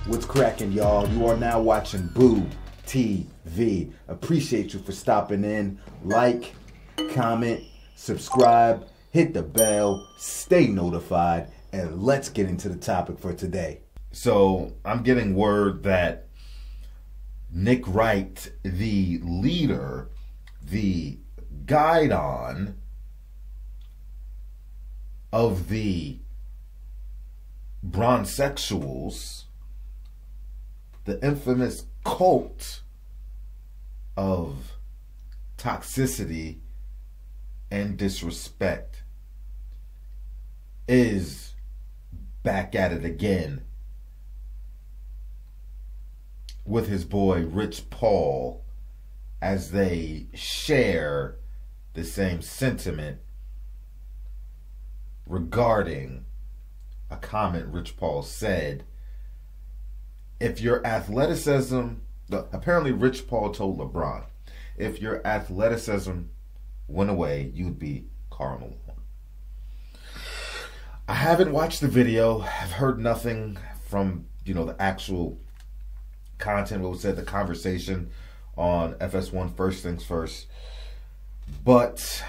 What's cracking, y'all? You are now watching Boo TV. Appreciate you for stopping in. Like, comment, subscribe, hit the bell, stay notified, and let's get into the topic for today. So, I'm getting word that Nick Wright, the leader, the guidon of the bronsexuals, the infamous cult of toxicity and disrespect, is back at it again with his boy Rich Paul, as they share the same sentiment regarding a comment Rich Paul said. If your athleticism, apparently Rich Paul told LeBron, if your athleticism went away, you'd be Karl Malone. I haven't watched the video. I've heard nothing from, the actual content, what was said, the conversation on FS1 First Things First. But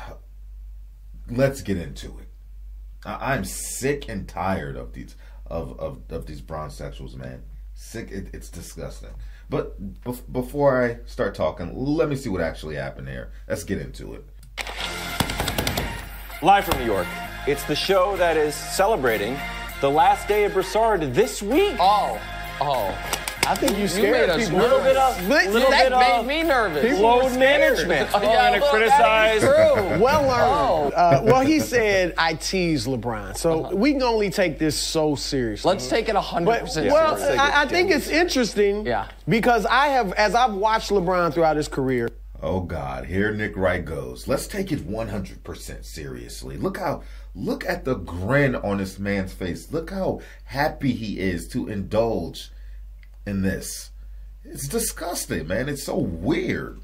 let's get into it. I'm sick and tired of these these bronsexuals, man. Sick, it's disgusting. But before I start talking, let me see what actually happened here. Let's get into it. Live from New York, it's the show that is celebrating the last day of Broussard this week. Oh. I think you scared us. A little bit of made me nervous. Load management. We're going to criticize. Well learned. Well, he said I teased LeBron, so we can only take this so seriously. Let's take it 100% seriously. Well, I think it's interesting because as I've watched LeBron throughout his career. Oh God, here Nick Wright goes. Let's take it 100% seriously. Look at the grin on this man's face. Look how happy he is to indulge in this. It's disgusting, man. It's so weird.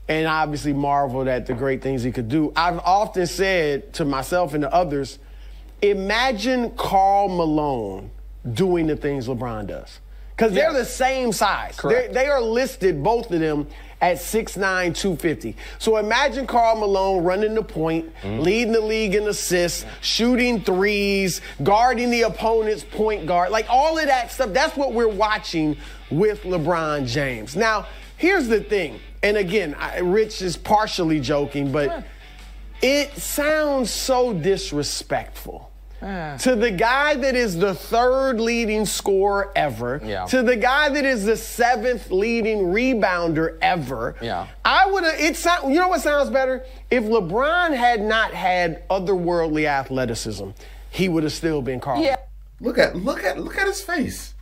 And obviously marveled at the great things he could do. I've often said to myself and to others, imagine Karl Malone doing the things LeBron does. Because they're the same size. They are listed, both of them, at 6'9", 250. So imagine Karl Malone running the point, leading the league in assists, shooting threes, guarding the opponent's point guard. Like all of that stuff, that's what we're watching with LeBron James. Now, here's the thing. And again, Rich is partially joking, but it sounds so disrespectful. To the guy that is the third leading scorer ever, to the guy that is the seventh leading rebounder ever, I would have, you know what sounds better? If LeBron had not had otherworldly athleticism, he would have still been Karl. Look at his face.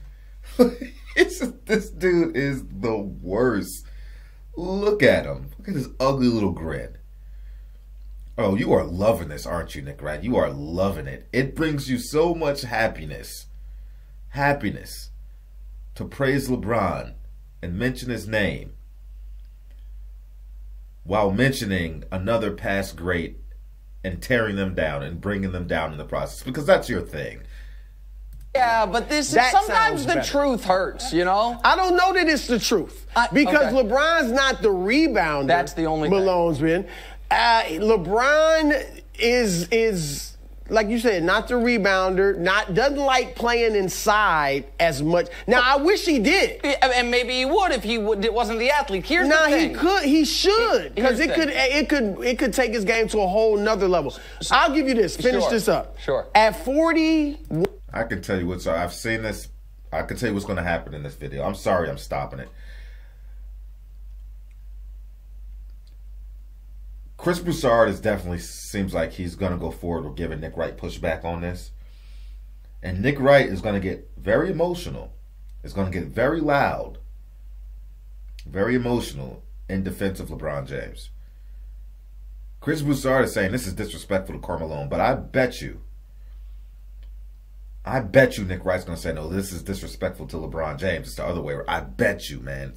This dude is the worst. Look at him. Look at his ugly little grin. Oh, you are loving this, aren't you, Nick Wright? You are loving it. It brings you so much happiness. Happiness to praise LeBron and mention his name while mentioning another past great and tearing them down and bringing them down in the process, because that's your thing. Yeah, but sometimes the truth hurts, I don't know that it's the truth. Because LeBron's not the rebounder. That's the only Malone's been. LeBron is like you said, not the rebounder, doesn't like playing inside as much. Now, I wish he did. And maybe he would if it wasn't the athlete. Here's the thing. He should, because it could take his game to a whole nother level. I'll give you this. Finish this up. Sure. At 40, I can tell you I've seen this. I can tell you what's going to happen in this video. I'm sorry, I'm stopping it. Chris Broussard definitely seems like he's going to go forward with giving Nick Wright pushback on this. And Nick Wright is going to get very emotional. It's going to get very loud, very emotional in defense of LeBron James. Chris Broussard is saying this is disrespectful to Karl Malone, but I bet you Nick Wright's going to say, no, this is disrespectful to LeBron James. It's the other way around. I bet you, man.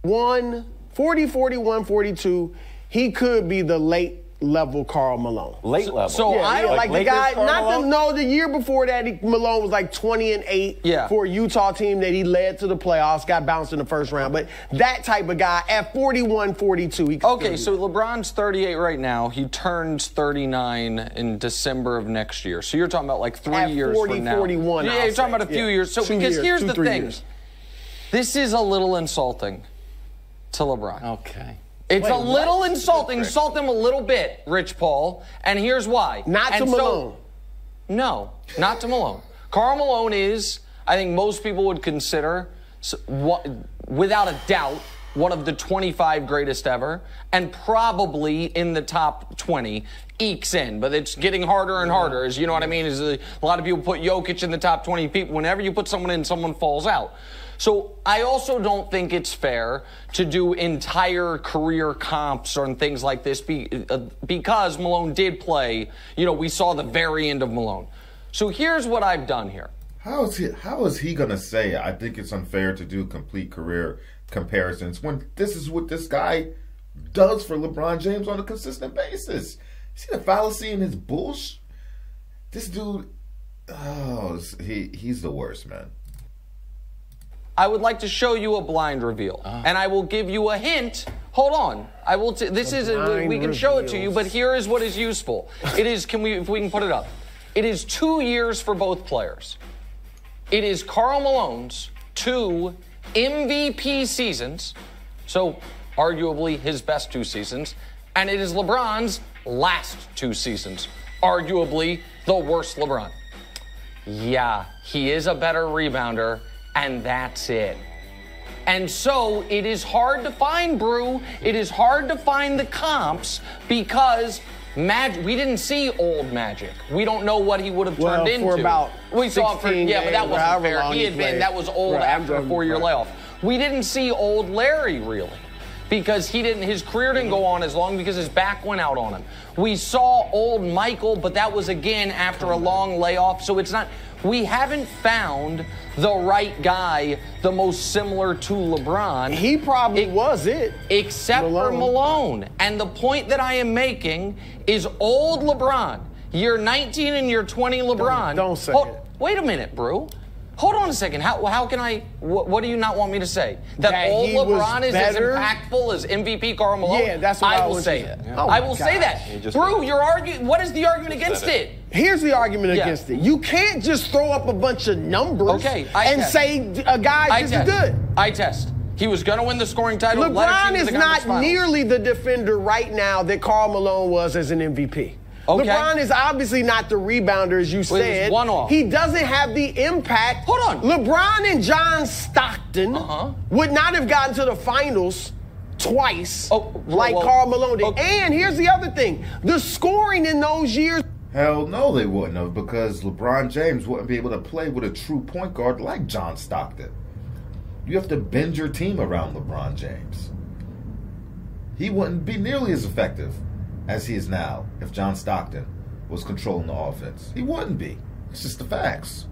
40, 41, 42. He could be the late level Karl Malone. Late level. So I like the Lakers guy, Karl Malone? the year before that, Malone was like 20-8 for a Utah team that he led to the playoffs, got bounced in the first round. But that type of guy at 41, 42. Okay, so LeBron's 38 right now. He turns 39 in December of next year. So you're talking about like 3 years from now. 41. Yeah, you're talking about a few years. So because here's the thing. This is a little insulting to LeBron. Okay. It's a little insulting. Insult him a little bit, Rich Paul. And here's why. Not to Malone. No, not to Malone. Karl Malone is, I think most people would consider, without a doubt, one of the 25 greatest ever, and probably in the top 20, ekes in. But it's getting harder and harder, as you know what I mean? A lot of people put Jokic in the top 20 people. Whenever you put someone in, someone falls out. So I also don't think it's fair to do entire career comps or things like this because Malone did play. You know, we saw the very end of Malone. So here's what I've done here. How is he going to say, I think it's unfair to do complete career comparisons when this is what this guy does for LeBron James on a consistent basis? See the fallacy in his bullshit? This dude, he's the worst, man. I would like to show you a blind reveal, and I will give you a hint. Hold on, I will. We can show it to you, but here is what is useful. It is. If we can put it up, it is 2 years for both players. It is Karl Malone's 2 MVP seasons, so arguably his best 2 seasons, and it is LeBron's last 2 seasons, arguably the worst LeBron. Yeah, he is a better rebounder. And that's it. And so it is hard to find, Brew. It is hard to find the comps because we didn't see old Magic. We don't know what he would have turned into. For about we saw for, yeah, but that wasn't fair. He had been, that was old after a 4-year layoff. We didn't see old Larry really because his career didn't go on as long because his back went out on him. We saw old Michael, but that was again after a long layoff. So it's not. We haven't found the right guy, the most similar to LeBron. He probably was it. Except for Malone. And the point that I am making is old LeBron, year 19 and year 20 LeBron. Don't say it. Wait a minute, Brew. Hold on a second. How can I, what do you not want me to say? That old LeBron is as impactful as MVP Karl Malone? Yeah, that's what I will say it. Oh I will say that. Brew, you're arguing, what is the argument against it? Here's the argument against it. You can't just throw up a bunch of numbers and say a guy just good. I test. He was going to win the scoring title. LeBron is not nearly the defender right now that Karl Malone was as an MVP. Okay. LeBron is obviously not the rebounder, as you said. One-off. He doesn't have the impact. Hold on. LeBron and John Stockton would not have gotten to the finals twice like Karl Malone did. And here's the other thing. The scoring in those years. Hell no, they wouldn't have, because LeBron James wouldn't be able to play with a true point guard like John Stockton. You have to bend your team around LeBron James. He wouldn't be nearly as effective as he is now if John Stockton was controlling the offense. He wouldn't be. It's just the facts.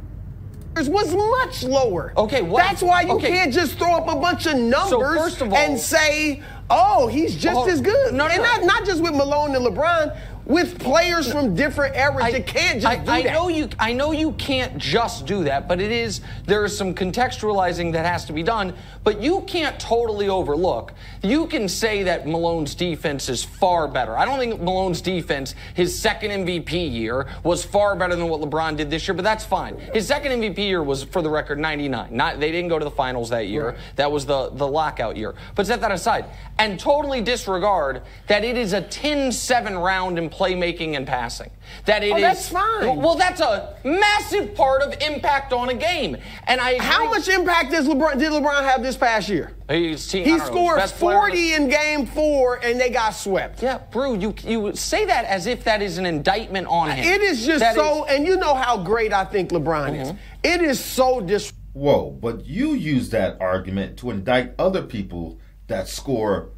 Was much lower. Okay, that's why you can't just throw up a bunch of numbers first of all, and say, oh, he's just as good. No, and not just with Malone and LeBron, with players from different eras. You can't just do that. I know you can't just do that, but there is some contextualizing that has to be done, but you can't totally overlook. You can say that Malone's defense is far better. I don't think Malone's defense, his second MVP year, was far better than what LeBron did this year, but that's fine. His second MVP year was, for the record, 99. They didn't go to the finals that year. Right. That was the lockout year. But set that aside. And totally disregard that it is a 10-7 round in playmaking and passing. That it is. That's fine. Well, that's a massive part of impact on a game. And how much impact did LeBron have this past year? He scored 40 in Game 4, and they got swept. Yeah, Brew, you say that as if that is an indictment on him. It is just and you know how great I think LeBron is. It is so Whoa, but you use that argument to indict other people that score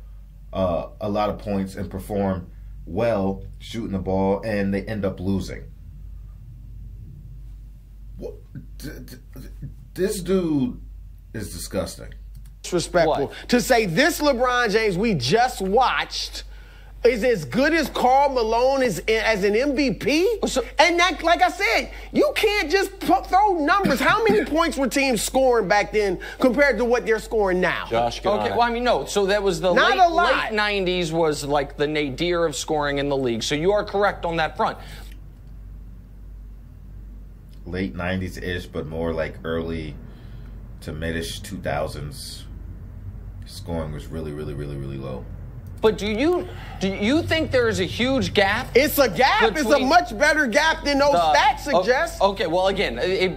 a lot of points and perform well shooting the ball, and they end up losing. This dude is disgusting. Disrespectful to say this LeBron James we just watched is as good as Karl Malone as an MVP. So, and that, like I said, you can't just throw numbers. How many points were teams scoring back then compared to what they're scoring now? Josh, get okay, on well, I mean, no. So that was the Not a lot. late 90s was like the nadir of scoring in the league. So you are correct on that front. Late 90s-ish, but more like early to mid-ish 2000s. Scoring was really, really, really, really low. But do you think there is a huge gap? It's a gap. It's a much better gap than those stats suggest. Okay, well, again, I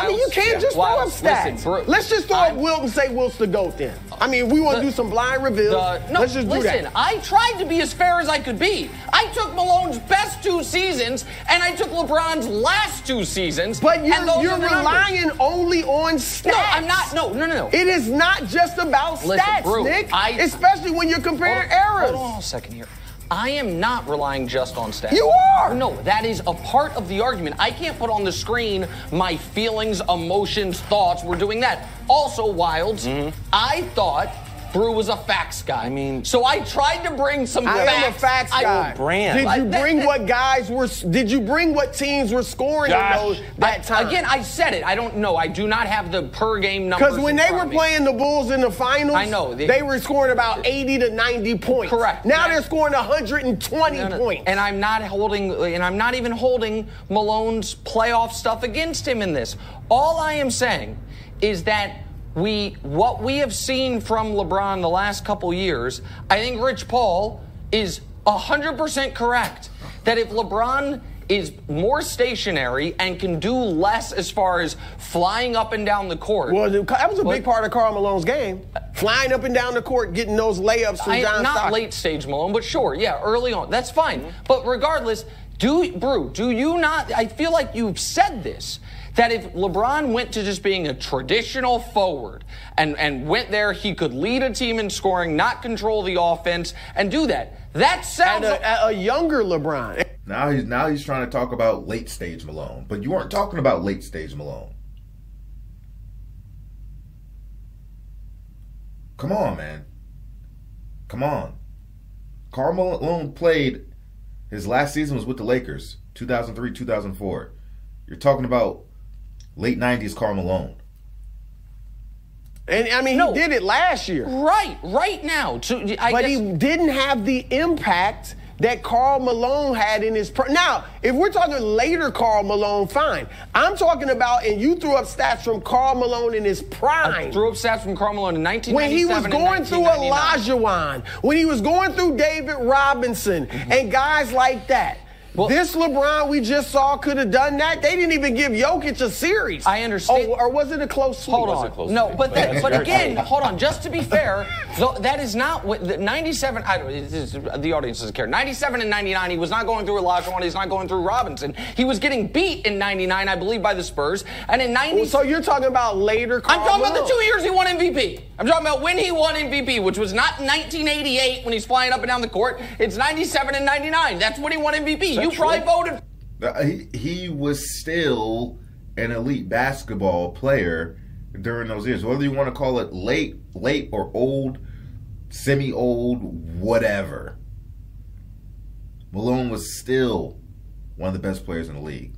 mean, you can't just throw up stats. Let's just throw up Wilt and say Wilt's the GOAT then. I mean, we want to do some blind reveals. Let's just do that. Listen, I tried to be as fair as I could be. I took Malone's best 2 seasons, and I took LeBron's last 2 seasons. But you're relying only on stats. No, I'm not. No. It is not just about stats, Brew, Nick. Especially when you're comparing errors. Hold on a second here. I am not relying just on stats. You are! No, that is a part of the argument. I can't put on the screen my feelings, emotions, thoughts. We're doing that. Also, Wilds, I thought Brew was a facts guy. I mean, so I tried to bring some facts. I am a facts guy. Brand. Did you bring what guys were? Did you bring what teams were scoring in those that time? Again, I said it. I don't know. I do not have the per game numbers. Because when they were playing the Bulls in the finals, I know they were scoring about 80 to 90 points. Correct. Now they're scoring 120 points. And I'm not even holding Malone's playoff stuff against him in this. All I am saying is that what we have seen from LeBron the last couple years, I think Rich Paul is 100% correct. That if LeBron is more stationary and can do less as far as flying up and down the court. Well, that was a big part of Karl Malone's game. Flying up and down the court, getting those layups from John Not Stockton. late stage Malone, but sure, yeah, early on. That's fine. But regardless, do you not, I feel like you've said this, that if LeBron went to just being a traditional forward and went there, he could lead a team in scoring, not control the offense, and do that. That sounds a younger LeBron. Now he's trying to talk about late stage Malone, but you weren't talking about late stage Malone. Come on, man. Come on. Karl Malone played, his last season was with the Lakers, 2003, 2004. You're talking about late 90s Karl Malone. And I mean, he did it last year. Right now. But he didn't have the impact that Karl Malone had in his now, if we're talking later Karl Malone, fine. I'm talking about, and you threw up stats from Karl Malone in his prime. I threw up stats from Karl Malone in 1997 when he was going through Olajuwon, when he was going through David Robinson, and guys like that. Well, this LeBron we just saw could have done that. They didn't even give Jokic a series. I understand. Oh, or was it a close sweep? Hold on. No, but again, hold on. Just to be fair, that is not what the 97. The audience doesn't care. 97 and 99, he was not going through Olajuwon. He's not going through Robinson. He was getting beat in 99, I believe, by the Spurs. And in 90. So you're talking about later. I'm talking about the 2 years he won MVP. I'm talking about when he won MVP, which was not 1988 when he's flying up and down the court. It's 97 and 99. That's when he won MVP. You probably voted. He was still an elite basketball player during those years. Whether you want to call it late or old, semi-old, whatever. Malone was still one of the best players in the league.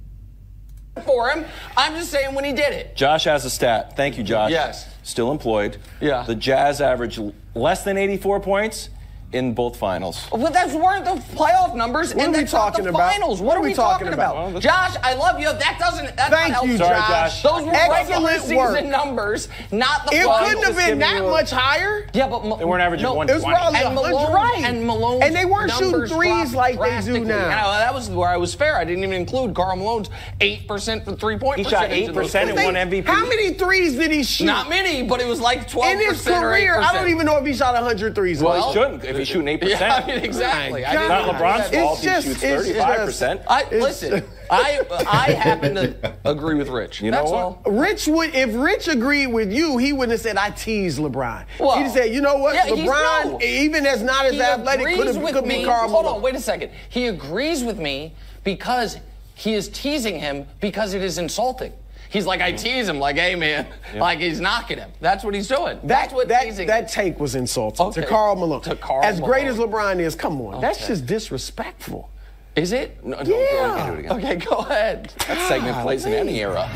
For him, I'm just saying when he did it. Josh has a stat. Thank you, Josh. Yes. Still employed. Yeah. The Jazz average less than 84 points in both finals. But that's weren't the playoff numbers, and that's not the finals. What are we talking about? Josh, I love you. That doesn't. Thank you, Josh. Those were regular season numbers, not the finals. It couldn't have been that much higher. Yeah, but they weren't averaging 120. It was probably 100, right? And Malone, and they weren't shooting threes like they do now. That was where I was fair. I didn't even include Karl Malone's 8% for 3-point. He shot 8% and won MVP. How many threes did he shoot? Not many, but it was like 12% in his career. I don't even know if he shot 100 threes. Well, he shouldn't if he's shooting 8%. Yeah. I mean, exactly. It's not LeBron's fault he shoots 35%. Listen, I happen to agree with Rich. You know what? Rich would, if Rich agreed with you, he wouldn't have said, I tease LeBron. Well, he'd have said, you know what, LeBron, even as not as athletic, could be Karl Malone. Hold on, wait a second. He agrees with me because he is teasing him because it is insulting. He's like, I tease him like, hey, man, like he's knocking him. That's what he's doing. That take was insulting to Karl Malone. As great as LeBron is, come on, that's just disrespectful. Is it? No, yeah. Don't do it again. Okay, go ahead. That segment plays in any era.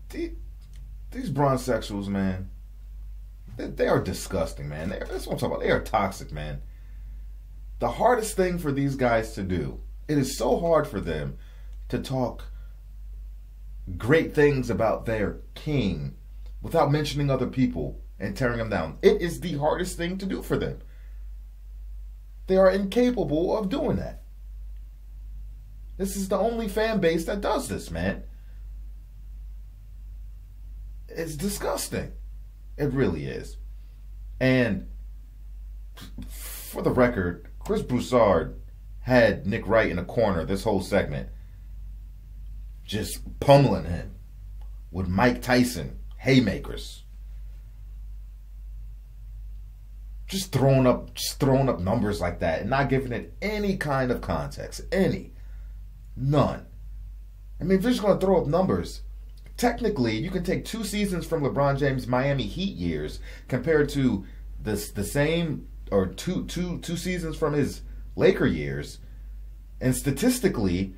These bronsexuals, man, they are disgusting, man. That's what I'm talking about. They are toxic, man. The hardest thing for these guys to do, it is so hard for them to talk great things about their king without mentioning other people and tearing them down. It is the hardest thing to do for them. They are incapable of doing that. This is the only fan base that does this, man. It's disgusting. It really is. And for the record, Chris Broussard had Nick Wright in a corner this whole segment, just pummeling him with Mike Tyson haymakers. Just throwing up numbers like that and not giving it any kind of context. None. I mean, if you're just going to throw up numbers, technically, you can take 2 seasons from LeBron James' Miami Heat years compared to the same, or two seasons from his Laker years, and statistically,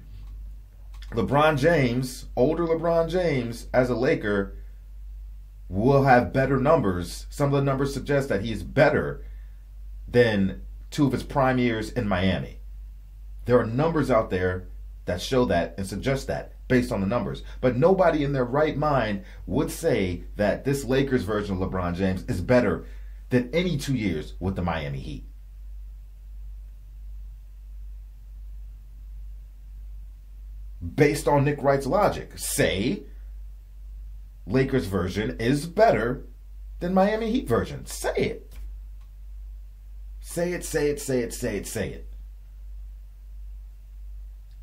LeBron James, older LeBron James, as a Laker, will have better numbers. Some of the numbers suggest that he is better than 2 of his prime years in Miami. There are numbers out there that show that and suggest that based on the numbers. But nobody in their right mind would say that this Lakers version of LeBron James is better than any 2 years with the Miami Heat. Based on Nick Wright's logic, say Lakers version is better than Miami Heat version. Say it. Say it, say it, say it, say it, say it.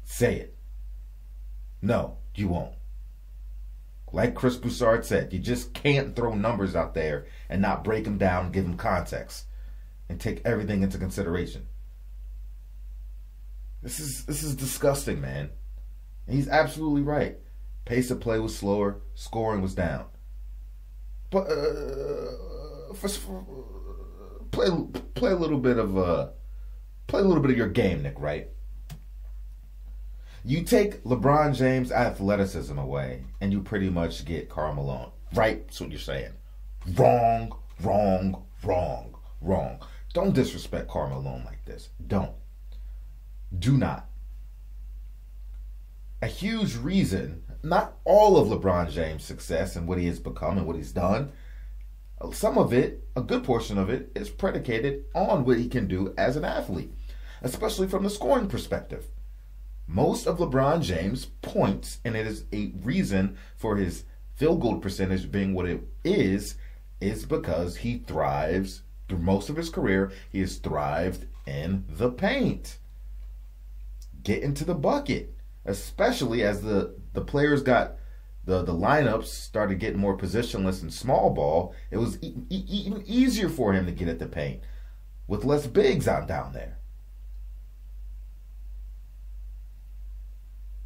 Say it. No, you won't. Like Chris Broussard said, you just can't throw numbers out there and not break them down, give them context, and take everything into consideration. This is disgusting, man. And he's absolutely right. Pace of play was slower, scoring was down. But play a little bit of your game, Nick Wright. You take LeBron James' athleticism away, and you pretty much get Karl Malone. Right? That's what you're saying. Wrong, wrong, wrong, wrong. Don't disrespect Karl Malone like this. Don't. Do not. A huge reason, not all of LeBron James' success and what he has become and what he's done, some of it, a good portion of it, is predicated on what he can do as an athlete, especially from the scoring perspective. Most of LeBron James' points, and it is a reason for his field goal percentage being what it is because he thrives, through most of his career, he has thrived in the paint. Get into the bucket. Especially as the players got, the lineups started getting more positionless and small ball, it was even easier for him to get at the paint with less bigs out down there.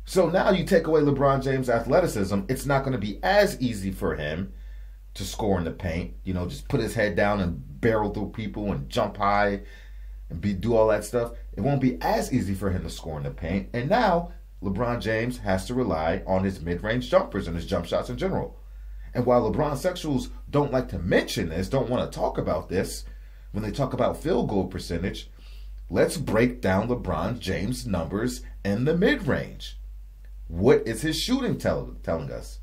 So now you take away LeBron James' athleticism, it's not going to be as easy for him to score in the paint. You know, just put his head down and barrel through people and jump high and do all that stuff. It won't be as easy for him to score in the paint. And now LeBron James has to rely on his mid-range jumpers and his jump shots in general. And while LeBron-sexuals don't like to mention this, don't want to talk about this, when they talk about field goal percentage, let's break down LeBron James' numbers in the mid-range. What is his shooting telling us?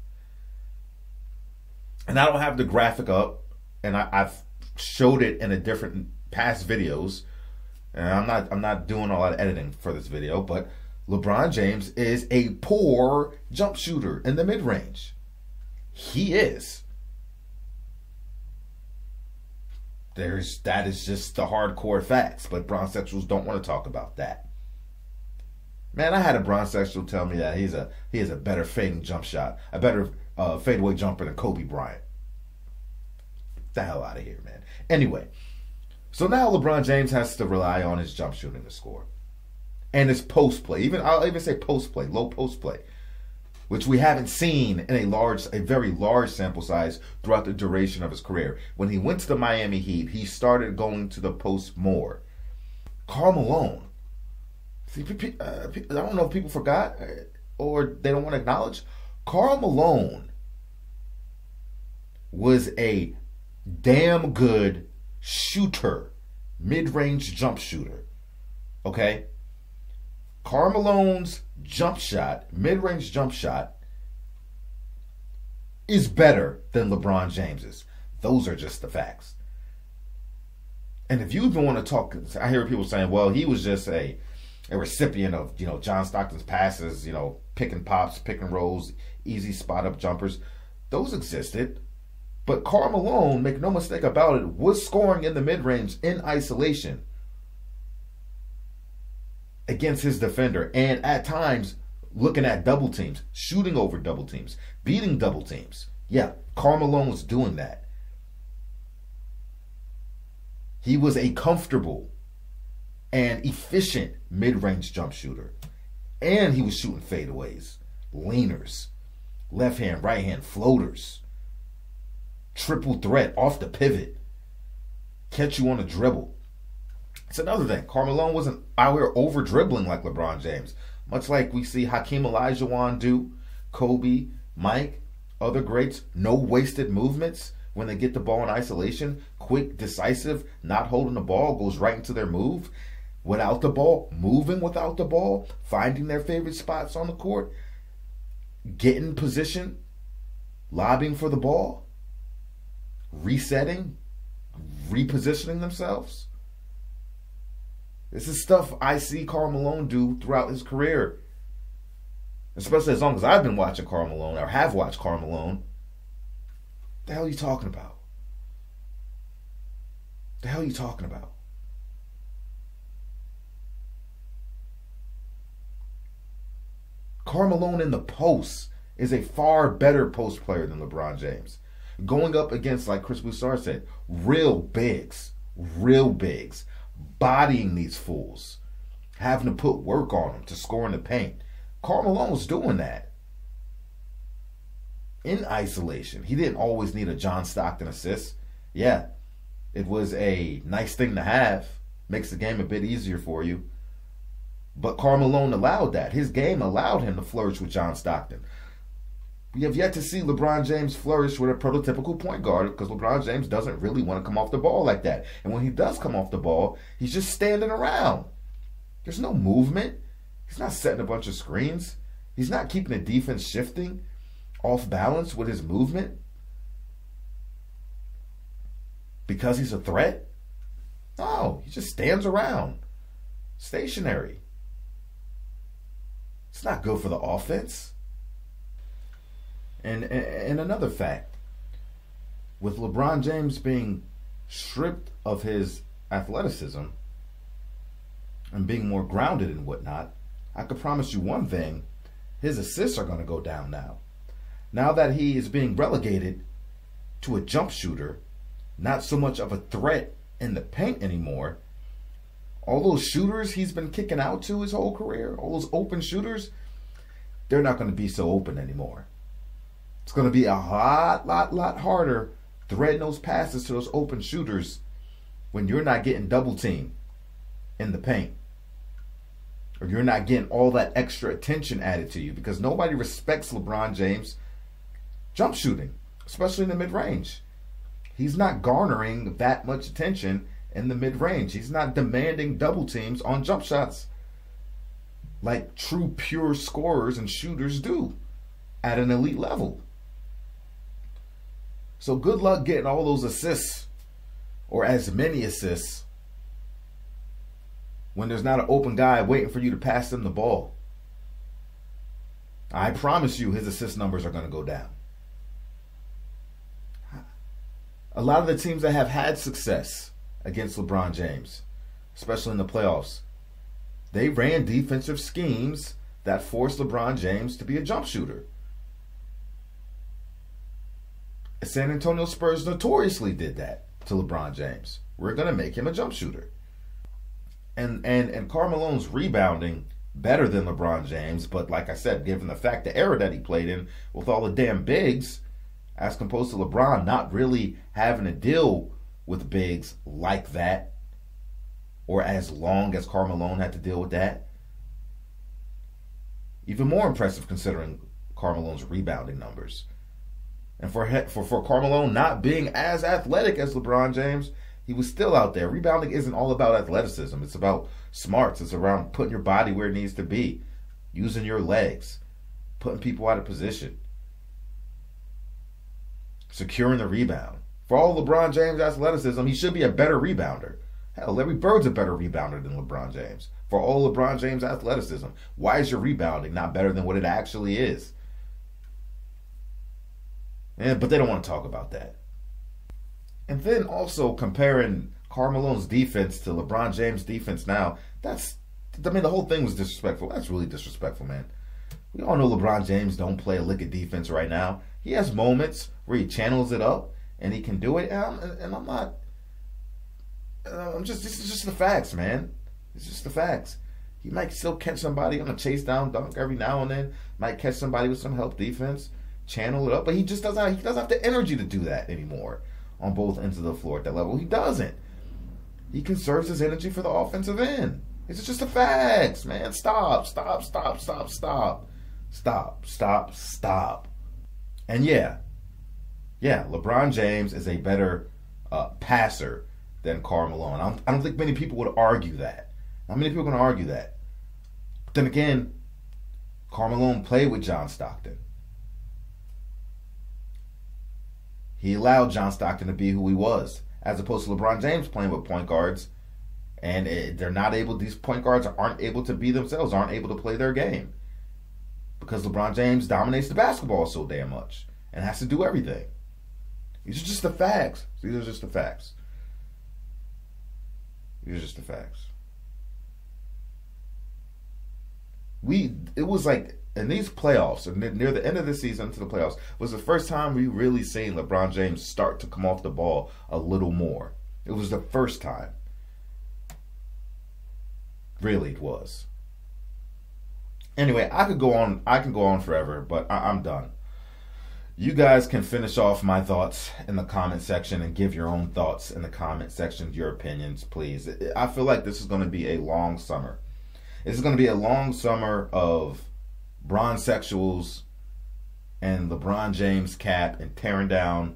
And I don't have the graphic up, and I've showed it in a different past videos, and I'm not doing a lot of editing for this video, but LeBron James is a poor jump shooter in the mid-range. He is. That is just the hardcore facts, but bronsexuals don't want to talk about that. Man, I had a bronsexual tell me that he has a better fading jump shot, a better fadeaway jumper than Kobe Bryant. Get the hell out of here, man. Anyway, so now LeBron James has to rely on his jump shooting to score. and his post play. I'll even say post play, low post play, which we haven't seen in a very large sample size throughout the duration of his career. When he went to the Miami Heat, he started going to the post more. Karl Malone. See, I don't know if people forgot or they don't want to acknowledge. Karl Malone was a damn good shooter, mid-range jump shooter. Okay? Karl Malone's jump shot, mid-range jump shot, is better than LeBron James's. Those are just the facts. And if you even want to talk, I hear people saying, well, he was just a recipient of, John Stockton's passes, pick and pops, pick and rolls, easy spot up jumpers. Those existed. But Karl Malone, make no mistake about it, was scoring in the mid-range in isolation against his defender, and at times looking at double teams, shooting over double teams, beating double teams. Yeah, Karl Malone was doing that. He was a comfortable and efficient mid-range jump shooter. And he was shooting fadeaways, leaners, left hand, right hand, floaters, triple threat off the pivot, catch you on a dribble. It's another thing. Karl Malone wasn't out here over dribbling like LeBron James, much like we see Hakeem Olajuwon do, Kobe, Mike, other greats. No wasted movements when they get the ball in isolation. Quick, decisive, not holding the ball, goes right into their move. Without the ball, moving without the ball, finding their favorite spots on the court, getting position, lobbing for the ball, resetting, repositioning themselves. This is stuff I see Karl Malone do throughout his career. Especially as long as I've been watching Karl Malone, or have watched Karl Malone. What the hell are you talking about? What the hell are you talking about? Karl Malone in the post is a far better post player than LeBron James. Going up against, like Chris Broussard said, real bigs, bodying these fools, having to put work on them to score in the paint. Karl Malone was doing that in isolation. He didn't always need a John Stockton assist. Yeah, it was a nice thing to have. Makes the game a bit easier for you. But Karl Malone allowed that. His game allowed him to flourish with John Stockton. We have yet to see LeBron James flourish with a prototypical point guard, because LeBron James doesn't really want to come off the ball like that. And when he does come off the ball, he's just standing around. There's no movement. He's not setting a bunch of screens. He's not keeping the defense shifting off balance with his movement because he's a threat. No, he just stands around, stationary. It's not good for the offense. And another fact, with LeBron James being stripped of his athleticism and being more grounded and whatnot, I could promise you one thing: his assists are going to go down now. Now that he is being relegated to a jump shooter, not so much of a threat in the paint anymore, all those shooters he's been kicking out to his whole career, all those open shooters, they're not going to be so open anymore. It's going to be a lot harder threading those passes to those open shooters when you're not getting double teamed in the paint, or you're not getting all that extra attention added to you, because nobody respects LeBron James jump shooting, especially in the mid-range. He's not garnering that much attention in the mid-range. He's not demanding double teams on jump shots like true pure scorers and shooters do at an elite level. So good luck getting all those assists, or as many assists, when there's not an open guy waiting for you to pass him the ball. I promise you his assist numbers are going to go down. A lot of the teams that have had success against LeBron James, especially in the playoffs, they ran defensive schemes that forced LeBron James to be a jump shooter. San Antonio Spurs notoriously did that to LeBron James. We're going to make him a jump shooter. And Karl Malone's rebounding better than LeBron James, but like I said, given the fact the era that he played in with all the damn bigs, as opposed to LeBron not really having to deal with bigs like that, or as long as Karl Malone had to deal with that. Even more impressive considering Karl Malone's rebounding numbers. And for Karl Malone not being as athletic as LeBron James, he was still out there. Rebounding isn't all about athleticism. It's about smarts. It's around putting your body where it needs to be, using your legs, putting people out of position, securing the rebound. For all LeBron James' athleticism, he should be a better rebounder. Hell, Larry Bird's a better rebounder than LeBron James. For all LeBron James' athleticism, why is your rebounding not better than what it actually is? But they don't want to talk about that. And then also comparing Karl Malone's defense to LeBron James' defense now, the whole thing was disrespectful. That's really disrespectful, man. We all know LeBron James don't play a lick of defense right now. He has moments where he channels it up and he can do it. And I'm not. This is just the facts, man. It's just the facts. He might still catch somebody on a chase down dunk every now and then. Might catch somebody with some help defense, channel it up, but he just doesn't. He doesn't have the energy to do that anymore on both ends of the floor at that level. He doesn't. He conserves his energy for the offensive end. It's just the facts, man. Stop. And yeah, LeBron James is a better passer than Karl Malone. I don't think many people would argue that. Not many people are going to argue that. But then again, Karl Malone played with John Stockton. He allowed John Stockton to be who he was, as opposed to LeBron James playing with point guards, and these point guards aren't able to be themselves, aren't able to play their game, because LeBron James dominates the basketball so damn much and has to do everything. These are just the facts. These are just the facts. It was like in these playoffs, near the end of the season to the playoffs, was the first time we really seen LeBron James start to come off the ball a little more. It was the first time. Really, it was. Anyway, I can go on forever, but I'm done. You guys can finish off my thoughts in the comment section and give your own thoughts in the comment section, your opinions, please. I feel like this is going to be a long summer. This is going to be a long summer of bronsexuals and LeBron James cap and tearing down,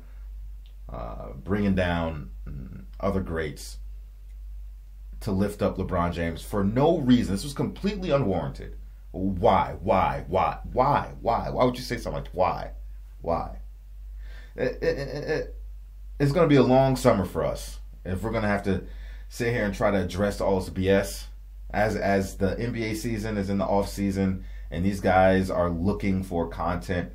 bringing down other greats to lift up LeBron James for no reason. This was completely unwarranted. Why? Why would you say something like why? It's going to be a long summer for us if we're going to have to sit here and try to address all this BS as the NBA season is in the off season and these guys are looking for content,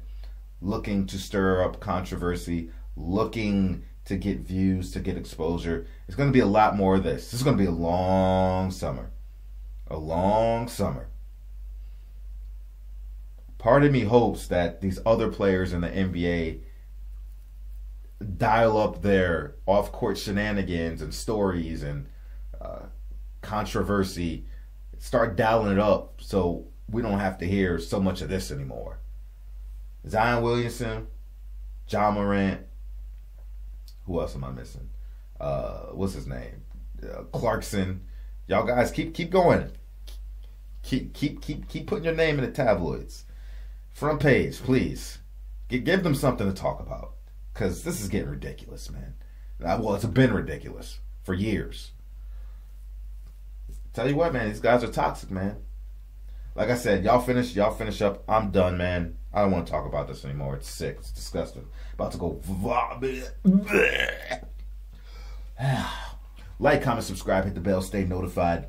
looking to stir up controversy, looking to get views, to get exposure. It's going to be a lot more of this. This is going to be a long summer. A long summer. Part of me hopes that these other players in the NBA dial up their off-court shenanigans and stories and controversy, start dialing it up so we don't have to hear so much of this anymore. Zion Williamson, John Morant, who else am I missing? What's his name? Clarkson. Y'all guys keep going. Keep putting your name in the tabloids. Front page, please. Give them something to talk about. Because this is getting ridiculous, man. Well, it's been ridiculous for years. Tell you what, man, these guys are toxic, man. Like I said, y'all finish up. I'm done, man. I don't want to talk about this anymore. It's sick. It's disgusting. About to go. Like, comment, subscribe, hit the bell, stay notified.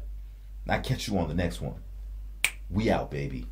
I'll catch you on the next one. We out, baby.